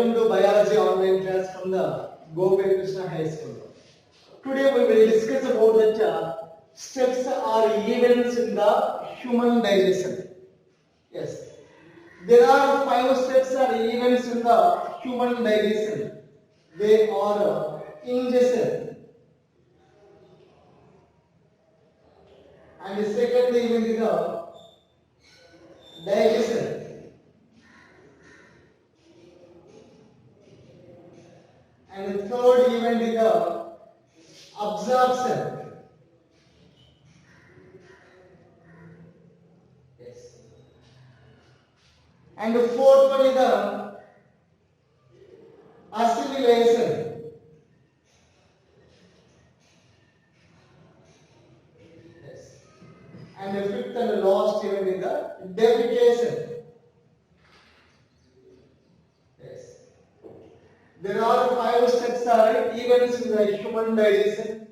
Welcome to Biology online class from the Gopi Krishna High School. Today we will discuss about the steps or events in the human digestion. Yes, there are 5 steps or events in the human digestion. They are ingestion, and the second event is the digestion. And the third event is the absorption. Yes. And the fourth one is the assimilation. Yes. And the fifth and the last event is the defecation. There are 5 steps or events in the human digestion.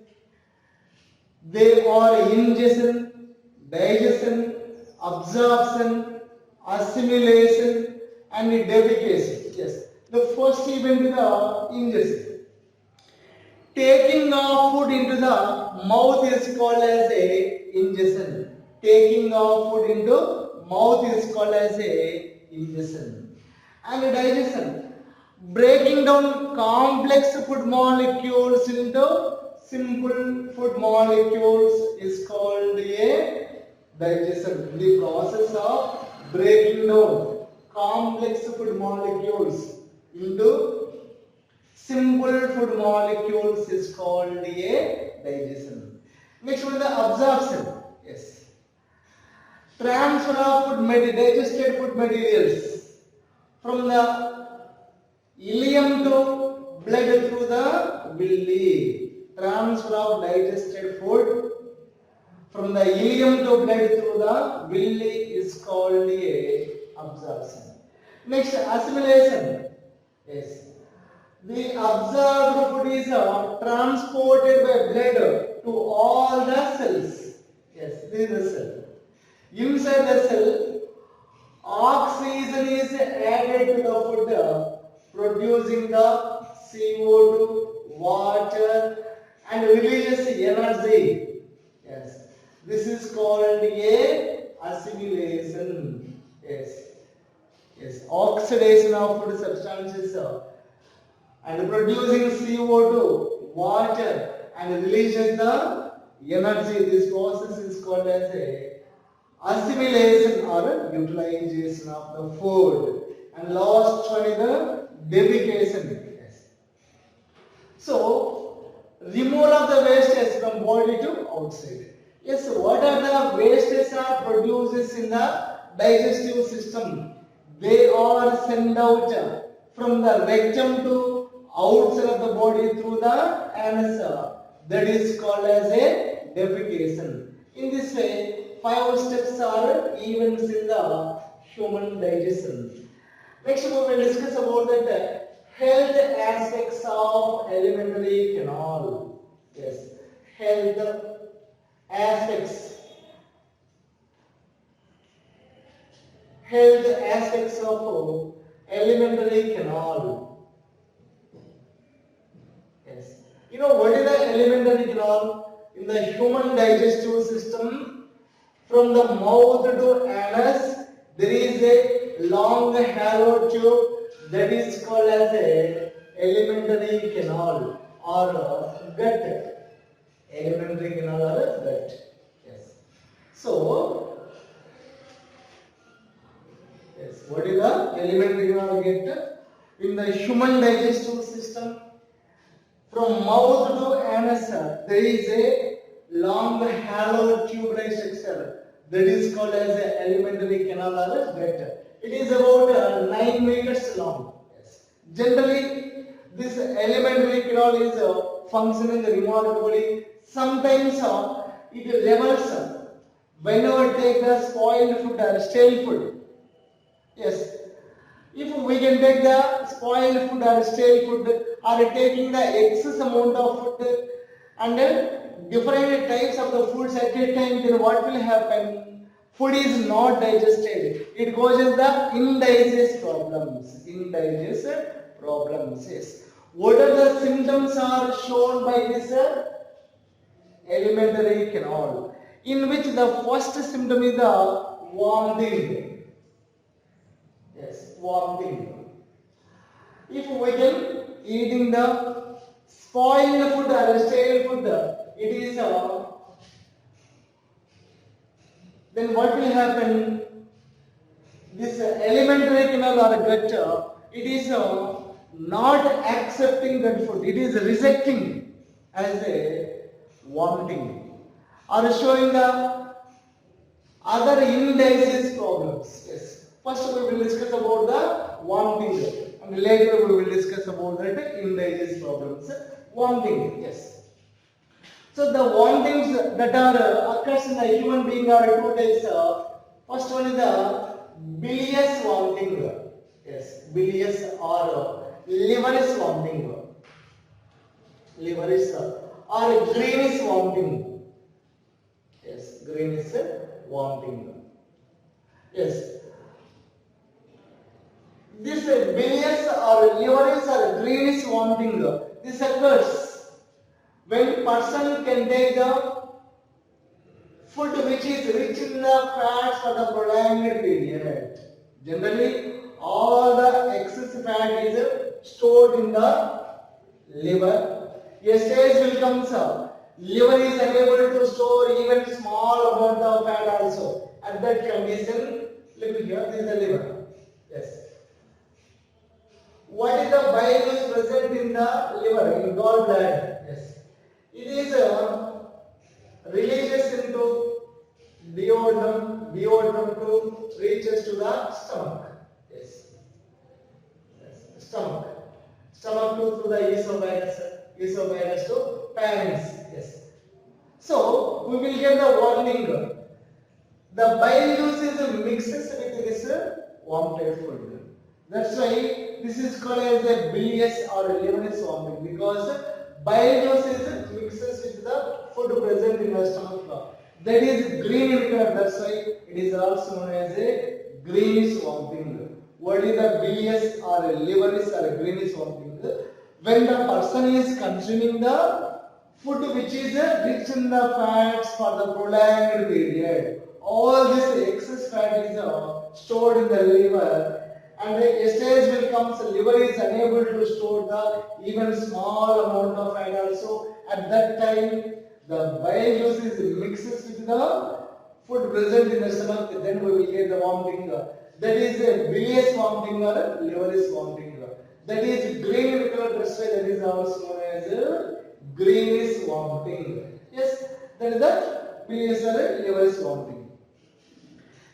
They are ingestion, digestion, absorption, assimilation, and defecation. Yes. The first event is the ingestion. Taking of food into the mouth is called as a ingestion. Taking of food into mouth is called as a ingestion. And digestion. Breaking down complex food molecules into simple food molecules is called a digestion. The process of breaking down complex food molecules into simple food molecules is called a digestion. Next one is the absorption. Yes. Transfer of digested food materials from the ileum to blood through the villi. Transfer of digested food from the ileum to blood through the villi is called a absorption. Next, assimilation. Yes. The absorbed food is transported by blood to all the cells. Yes, this is the cell. Inside the cell, oxygen is added to the food, producing the CO2, water, and releases energy. Yes, this is called a assimilation. Yes, oxidation of food substances and producing CO2, water, and releases the energy. This process is called as a assimilation or utilization of the food. And last one is the defecation. Yes. So, removal of the wastes from body to outside. Yes, what are the wastes are produced in the digestive system? They are sent out from the rectum to outside of the body through the anus. That is called as a defecation. In this way, 5 steps are events in the human digestion. Next we will discuss about the health aspects of alimentary canal. Yes, health aspects. Health aspects of alimentary canal. Yes. You know what is the alimentary canal? In the human digestive system, from the mouth to anus, there is a long hollow tube that is called as a alimentary canal or gut. Alimentary canal or gut. Yes. So, yes, what is the alimentary canal or gut? In the human digestive system, from mouth to anus, there is a long hollow tube-like structure that is called as a alimentary canal or gut. It is about 9 meters long. Yes. Generally, this alimentary canal is functioning remarkably. Sometimes it levels whenever take the spoiled food or stale food. Yes. If we can take the spoiled food or stale food or taking the excess amount of food and different types of the foods at a time, then what will happen? Food is not digested. It causes the indigestion problems. problems. Yes. What are the symptoms are shown by this alimentary canal? In which the first symptom is the vomiting. Yes, vomiting. If we can eating the spoiled food or stale food, it is then what will happen? This alimentary canal or gut, it is not accepting that food. It is rejecting as a vomiting or showing the other indices problems. Yes. First we will discuss about the vomiting and later we will discuss about that indices problems. Vomiting. Yes. So the vomitings that are occurs in the human being are two types. First one is the bilious vomiting. Yes, bilious or liverous vomiting. Liverous or greenish vomiting. Yes, greenish vomiting. Yes. This bilious or liverous or greenish vomiting, this occurs when person can take the food which is rich in the fats for the prolonged period. Generally, all the excess fat is stored in the liver. A stage will come, sir. Liver is unable to store even small amount of fat also. At that condition, look here, this is the liver. Yes. What is the bile is present in the liver, in gallbladder? Yes. It is releases into duodenum to reaches to the stomach. Yes. Yes. Stomach to the esophagus to pharynx. Yes. So we will get the warning. The bile juice mixes with this vomited food. That's why this is called as a bilious or liverous vomiting, because bile juice mixes with the food present in the stomach. That is green in color. That's why it is also known as a greenish vomiting. What is the bilious or liverous or greenish vomiting? When the person is consuming the food which is rich in the fats for the prolonged period, all this excess fat is stored in the liver. And a stage will come, so liver is unable to store the even small amount of fat also. At that time, the bile juice mixes with the food present in the stomach, then we will get the vomiting. That is a bilious vomiting or a liverous vomiting. That is green in color, that's why that is also known as a greenish vomiting. Yes, that is the bilious or a liverous vomiting.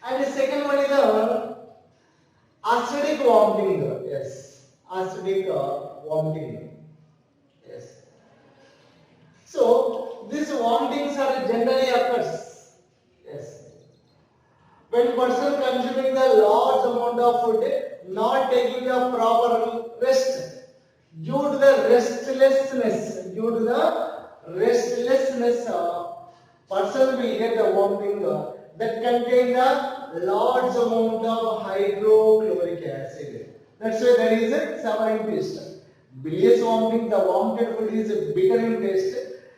And the second one is the acidic vomiting. Yes, acidic vomiting. Yes. So these vomitings are generally occurs. Yes. When person consuming the large amount of food, not taking the proper rest, due to the restlessness, person will get the vomiting that contain the large amount of hydrochloric acid. That's why there is a sour taste. Bilious vomiting, the vomited food is bitter in taste.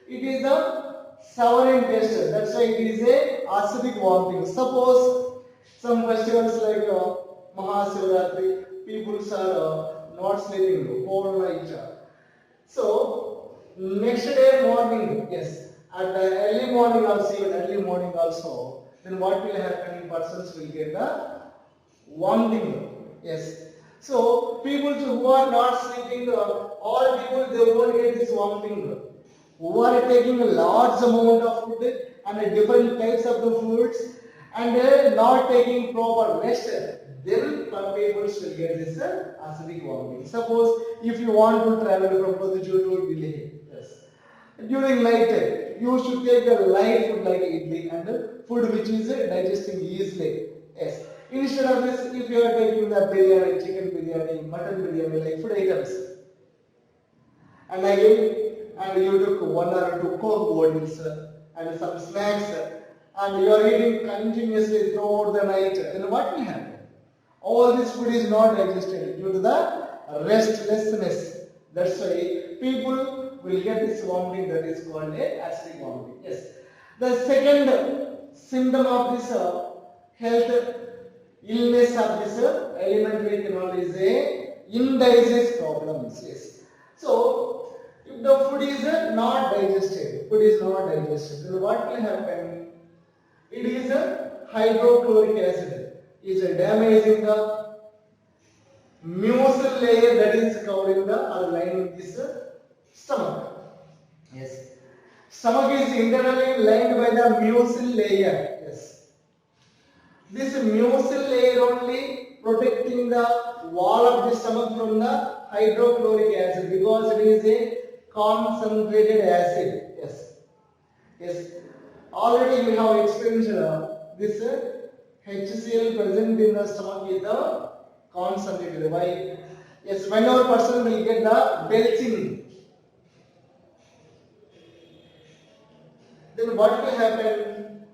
It is a sour in taste. That's why it is a acidic vomiting. Suppose some festivals like Mahashivratri, people are not sleeping whole night. So next day morning, yes, at the early morning also, then what will happen? Persons will get the vomiting. Yes. So people who are not sleeping, all people they won't get this vomiting. Who are taking a large amount of food and different types of the foods and not taking proper rest, then people will get this acidic vomiting. Suppose if you want to travel from Pudujur to Delhi, yes, during night you should take the light food like idli and food which is digesting easily. Yes. Instead of this, if you are taking the biryani, chicken biryani, mutton biryani, like food items, and again, and you took 1 or 2 coke bottles and some snacks, and you are eating continuously throughout the night, then what will happen? All this food is not digested due to the restlessness. That's why people will get this vomiting that is called a acidic vomiting. Yes. The second symptom of this health illness of this alimentary canal is a indigestion problems. Yes. So if the food is not digested, then what will happen? It is a hydrochloric acid is damaging the mucil layer that is covering the or lining this stomach. Yes. Stomach is internally lined by the mucil layer. Yes. This mucil layer only protecting the wall of the stomach from the hydrochloric acid because it is a concentrated acid. Yes. Yes. Already you have experienced this HCl present in the stomach is the concentrated. Why? Yes, when our person will get the belching, then what will happen?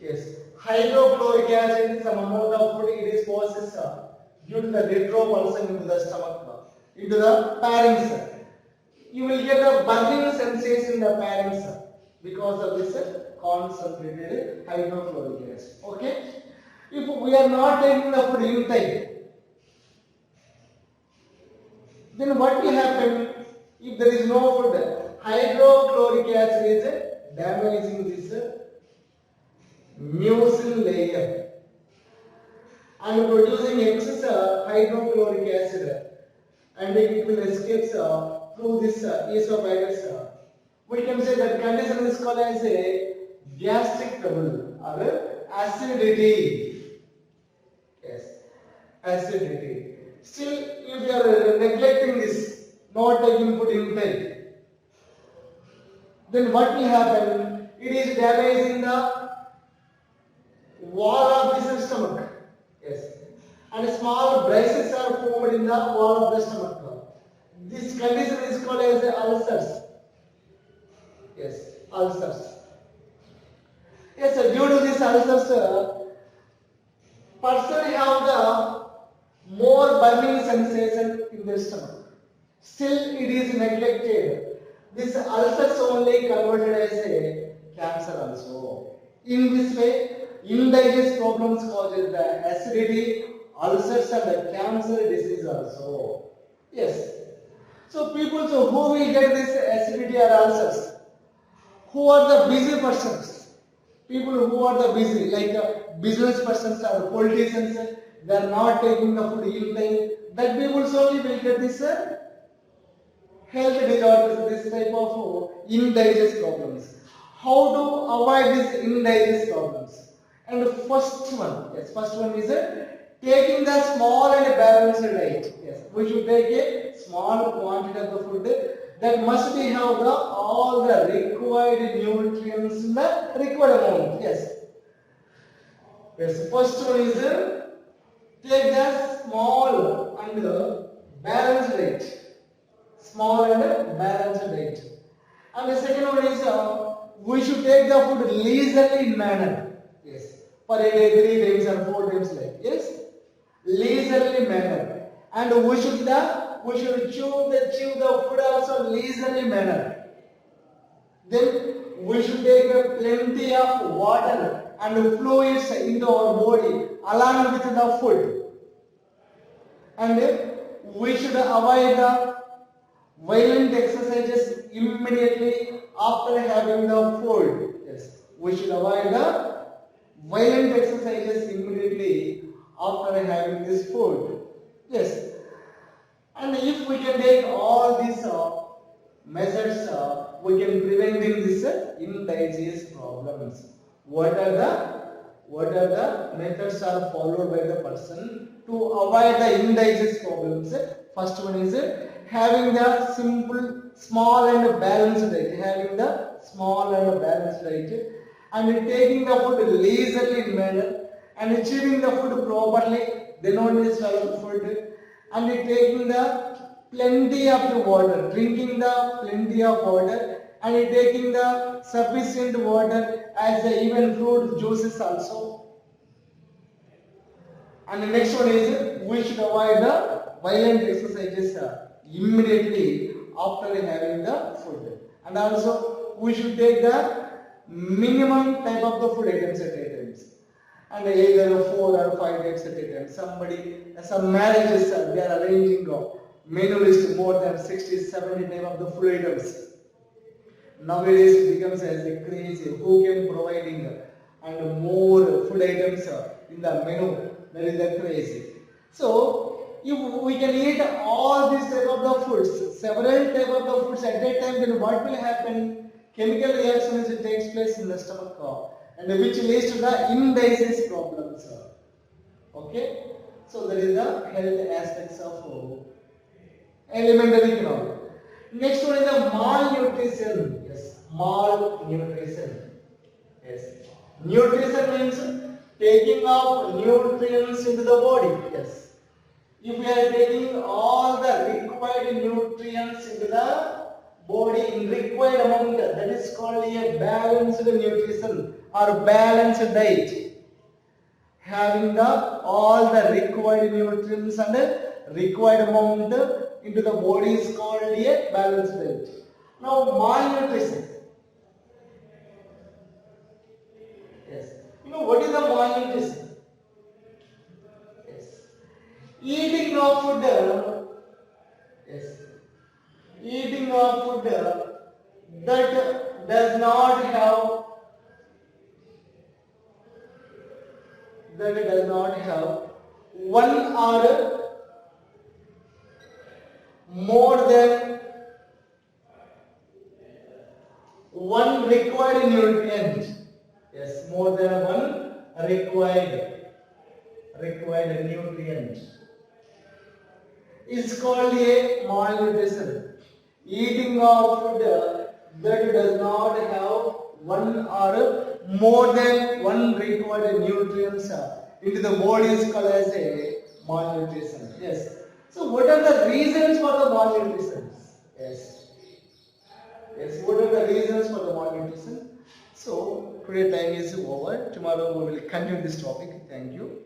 Yes, hydrochloric acid, some amount of food it is processed due to the retropulsion into the stomach, into the pharynx. You will get a burning sensation in the pharynx because of this concentrated hydrochloric acid. Okay? If we are not taking the food intake, then what will happen? If there is no food, hydrochloric acid is damaging this mucil layer and producing excess hydrochloric acid, and it will escape through this esophagus. We can say that condition is called as a gastric trouble or acidity. Yes, acidity. Still, if you are neglecting this, not taking food intake, then what will happen? It is damaging the wall of the stomach. Yes, and small braces are formed in the wall of the stomach. This condition is called as ulcers. Yes, ulcers. Yes, due to this ulcers, person have the more burning sensation in their stomach. Still, it is neglected. This ulcers only converted as a cancer also. In this way, indigestion problems causes the acidity, ulcers, and the cancer disease also. Yes. So people who will get this acidity or ulcers? Who are the busy persons? People who are the busy, like business persons or politicians, they are not taking the food intake. That people solely will get this health disorders, this type of indigestion problems. How to avoid these indigestion problems? And the first one is taking the small and balanced diet. Yes, we should take a small quantity of the food that must be have all the required nutrients in the required amount. Yes. Yes. First one is take the small and balanced diet. Small and balanced diet. And the second one is we should take the food leisurely manner. Yes. Per day, 3 times or 4 times like. Yes. Leisurely manner. And we should chew the food also leisurely manner. Then we should take plenty of water and fluids into our body along with the food. And we should avoid the violent exercises immediately after having the food. Yes, we should avoid the violent exercises immediately after having this food. Yes. And if we can take all these measures, we can prevent this indigestion problems. What are the methods are followed by the person to avoid the indigestion problems? First one is having the simple, small and balanced diet. Having the small and balanced diet, and taking the food leisurely manner, and chewing the food properly. Then only swallow the food. And taking the plenty of the water, drinking the plenty of water, and taking the sufficient water as the even fruit juices also. And the next one is we should avoid the violent exercises immediately after having the food. And also we should take the minimum type of the food items at a time. And either 4 or 5 types at a time. Some marriages they are arranging a menu list more than 60, 70 type of the food items. Nowadays it becomes as a crazy who can providing and more food items in the menu. That is the crazy. So if we can eat all these type of the foods, several type of the foods at that time, then what will happen? Chemical reactions it takes place in the stomach and which leads to the indigestion problems. Okay, so that is the health aspects of elementary economics. Next one is the malnutrition. Yes, malnutrition. Yes, nutrition means taking of nutrients into the body. Yes, if we are taking all the required nutrients into the body in required amount, that is called a balanced nutrition or balanced diet. Having all the required nutrients and required amount into the body is called a balanced diet. Now malnutrition. Yes. You know what is the malnutrition? Yes. Eating of food. Yes. Eating of food that does not have one or more than one required nutrient. Yes, more than one required nutrient is called a malnutrition. Eating of food that does not have one or more than one required nutrients into the body is called as a malnutrition. Yes. So what are the reasons for the malnutrition? Yes. Yes. What are the reasons for the malnutrition? So today time is over. Tomorrow we will continue this topic. Thank you.